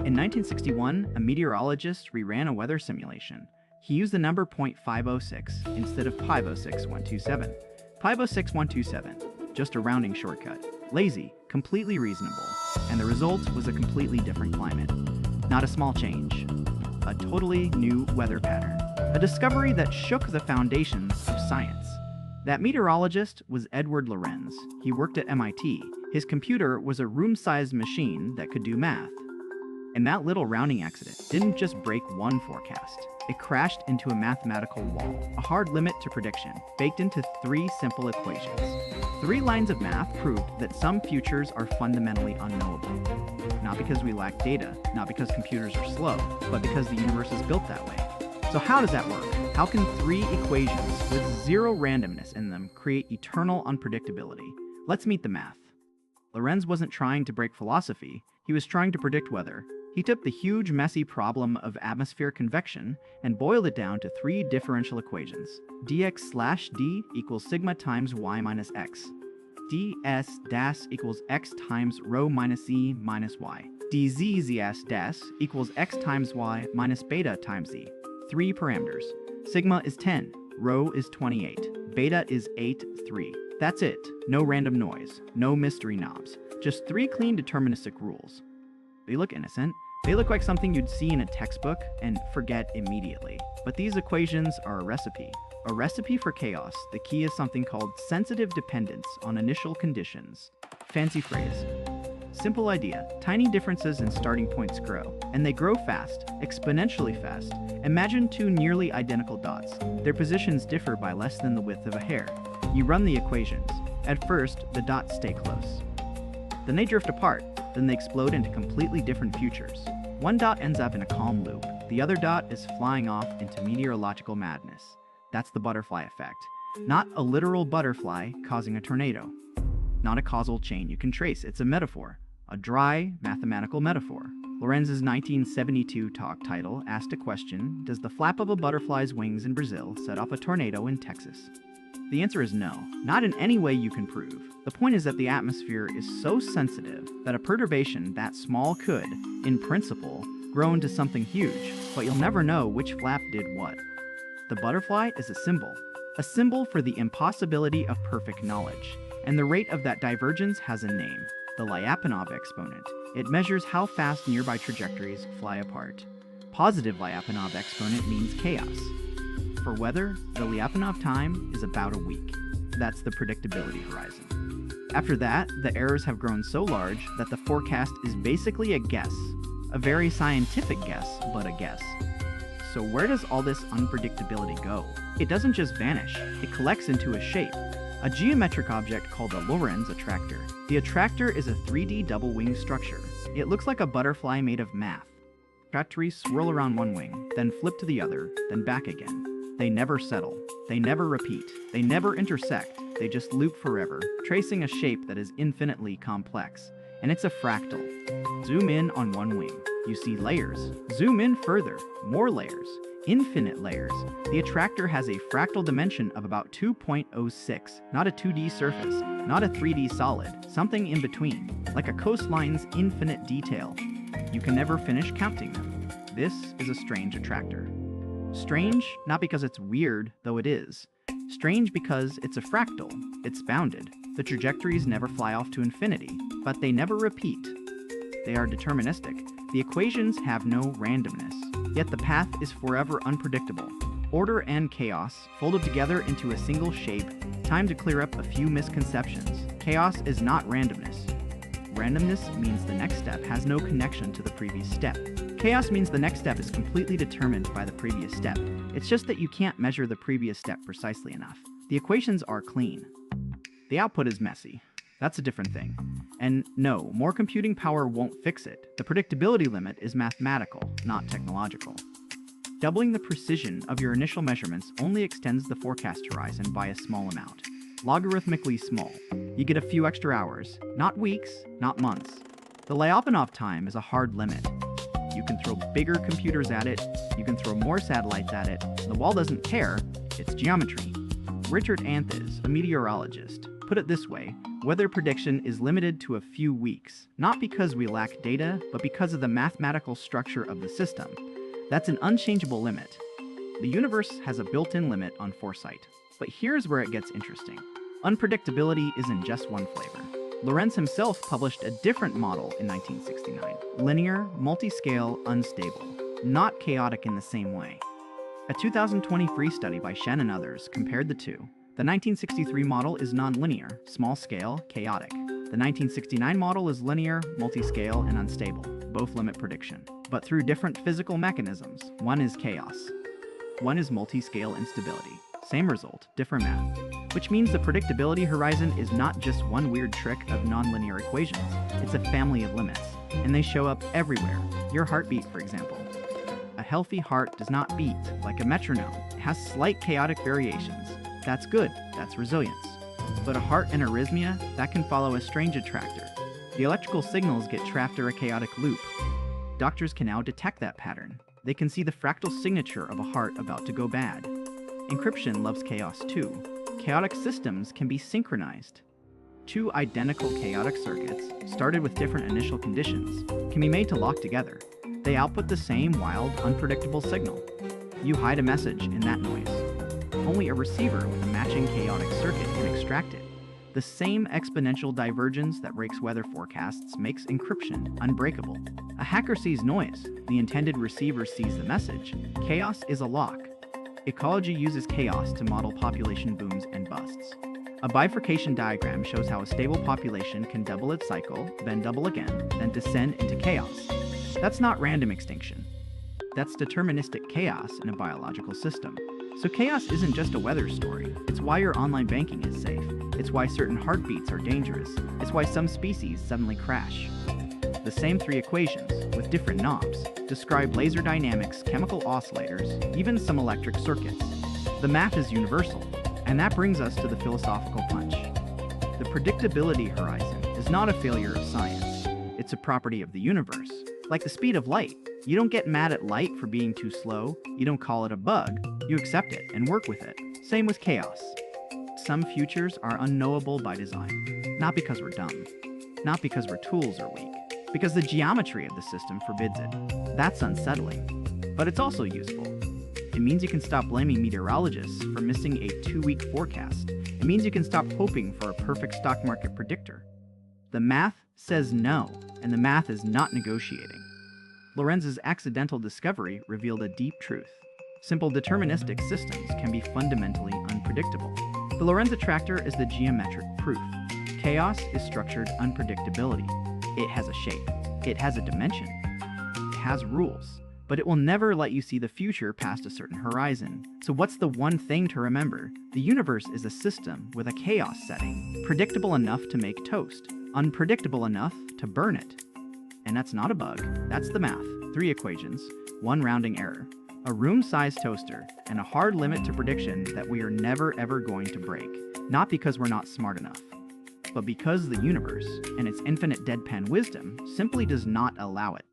In 1961, a meteorologist reran a weather simulation. He used the number 0.506 instead of 506127. 506127, just a rounding shortcut. Lazy, completely reasonable, and the result was a completely different climate. Not a small change, a totally new weather pattern. A discovery that shook the foundations of science. That meteorologist was Edward Lorenz. He worked at MIT. His computer was a room-sized machine that could do math. And that little rounding accident didn't just break one forecast. It crashed into a mathematical wall, a hard limit to prediction, baked into 3 simple equations. 3 lines of math proved that some futures are fundamentally unknowable. Not because we lack data, not because computers are slow, but because the universe is built that way. So how does that work? How can 3 equations with 0 randomness in them create eternal unpredictability? Let's meet the math. Lorenz wasn't trying to break philosophy, he was trying to predict weather. He took the huge, messy problem of atmospheric convection and boiled it down to 3 differential equations. dx/d equals sigma times y minus x. ds das equals x times rho minus e minus y. dzs das equals x times y minus beta times z. 3 parameters. Sigma is 10, rho is 28, beta is 8, 3. That's it. No random noise, no mystery knobs. Just 3 clean deterministic rules. They look innocent. They look like something you'd see in a textbook and forget immediately. But these equations are a recipe for chaos. The key is something called sensitive dependence on initial conditions. Fancy phrase. Simple idea. Tiny differences in starting points grow, and they grow fast, exponentially fast. Imagine 2 nearly identical dots. Their positions differ by less than the width of a hair. You run the equations. At first, the dots stay close. Then they drift apart. Then they explode into completely different futures. One dot ends up in a calm loop. The other dot is flying off into meteorological madness. That's the butterfly effect. Not a literal butterfly causing a tornado. Not a causal chain you can trace. It's a metaphor. A dry, mathematical metaphor. Lorenz's 1972 talk title asked a question: does the flap of a butterfly's wings in Brazil set off a tornado in Texas? The answer is no, not in any way you can prove. The point is that the atmosphere is so sensitive that a perturbation that small could, in principle, grow into something huge, but you'll never know which flap did what. The butterfly is a symbol for the impossibility of perfect knowledge, and the rate of that divergence has a name, the Lyapunov exponent. It measures how fast nearby trajectories fly apart. Positive Lyapunov exponent means chaos. For weather, the Lyapunov time is about a week. That's the predictability horizon. After that, the errors have grown so large that the forecast is basically a guess. A very scientific guess, but a guess. So where does all this unpredictability go? It doesn't just vanish, it collects into a shape. A geometric object called a Lorenz attractor. The attractor is a 3D double-wing structure. It looks like a butterfly made of math. Trajectories swirl around one wing, then flip to the other, then back again. They never settle. They never repeat. They never intersect. They just loop forever, tracing a shape that is infinitely complex. And it's a fractal. Zoom in on one wing. You see layers. Zoom in further. More layers. Infinite layers. The attractor has a fractal dimension of about 2.06. Not a 2D surface. Not a 3D solid. Something in between. Like a coastline's infinite detail. You can never finish counting them. This is a strange attractor. Strange, not because it's weird, though it is. Strange because it's a fractal. It's bounded. The trajectories never fly off to infinity, but they never repeat. They are deterministic. The equations have no randomness, yet the path is forever unpredictable. Order and chaos folded together into a single shape. Time to clear up a few misconceptions. Chaos is not randomness. Randomness means the next step has no connection to the previous step. Chaos means the next step is completely determined by the previous step. It's just that you can't measure the previous step precisely enough. The equations are clean. The output is messy. That's a different thing. And no, more computing power won't fix it. The predictability limit is mathematical, not technological. Doubling the precision of your initial measurements only extends the forecast horizon by a small amount. Logarithmically small. You get a few extra hours, not weeks, not months. The Lyapunov time is a hard limit. You can throw bigger computers at it, you can throw more satellites at it. The wall doesn't care, it's geometry. Richard Anthes, a meteorologist, put Put it this way, weather prediction is limited to a few weeks, not because we lack data, but because of the mathematical structure of the system. That's an unchangeable limit. The universe has a built-in limit on foresight. But here's where it gets interesting. Unpredictability isn't just one flavor. Lorenz himself published a different model in 1969. Linear, multi-scale, unstable. Not chaotic in the same way. A 2023 study by Shen and others compared the two. The 1963 model is nonlinear, small-scale, chaotic. The 1969 model is linear, multi-scale, and unstable. Both limit prediction, but through different physical mechanisms. One is chaos. One is multi-scale instability. Same result, different math. Which means the predictability horizon is not just one weird trick of nonlinear equations. It's a family of limits, and they show up everywhere. Your heartbeat, for example. A healthy heart does not beat like a metronome. It has slight chaotic variations. That's good, that's resilience. But a heart in arrhythmia, that can follow a strange attractor. The electrical signals get trapped in a chaotic loop. Doctors can now detect that pattern. They can see the fractal signature of a heart about to go bad. Encryption loves chaos too. Chaotic systems can be synchronized. Two identical chaotic circuits, started with different initial conditions, can be made to lock together. They output the same wild, unpredictable signal. You hide a message in that noise. Only a receiver with a matching chaotic circuit can extract it. The same exponential divergence that breaks weather forecasts makes encryption unbreakable. A hacker sees noise, the intended receiver sees the message. Chaos is a lock. Ecology uses chaos to model population booms and busts. A bifurcation diagram shows how a stable population can double its cycle, then double again, then descend into chaos. That's not random extinction. That's deterministic chaos in a biological system. So chaos isn't just a weather story. It's why your online banking is safe. It's why certain heartbeats are dangerous. It's why some species suddenly crash. The same three equations, with different knobs, describe laser dynamics, chemical oscillators, even some electric circuits. The math is universal, and that brings us to the philosophical punch. The predictability horizon is not a failure of science. It's a property of the universe. Like the speed of light. You don't get mad at light for being too slow. You don't call it a bug. You accept it and work with it. Same with chaos. Some futures are unknowable by design. Not because we're dumb. Not because our tools are weak. Because the geometry of the system forbids it. That's unsettling. But it's also useful. It means you can stop blaming meteorologists for missing a 2-week forecast. It means you can stop hoping for a perfect stock market predictor. The math says no, and the math is not negotiating. Lorenz's accidental discovery revealed a deep truth. Simple deterministic systems can be fundamentally unpredictable. The Lorenz attractor is the geometric proof. Chaos is structured unpredictability. It has a shape. It has a dimension. It has rules. But it will never let you see the future past a certain horizon. So what's the one thing to remember? The universe is a system with a chaos setting, predictable enough to make toast, unpredictable enough to burn it. And that's not a bug, that's the math. 3 equations, 1 rounding error, a room-sized toaster, and a hard limit to prediction that we are never ever going to break. Not because we're not smart enough, but because the universe, and its infinite deadpan wisdom, simply does not allow it.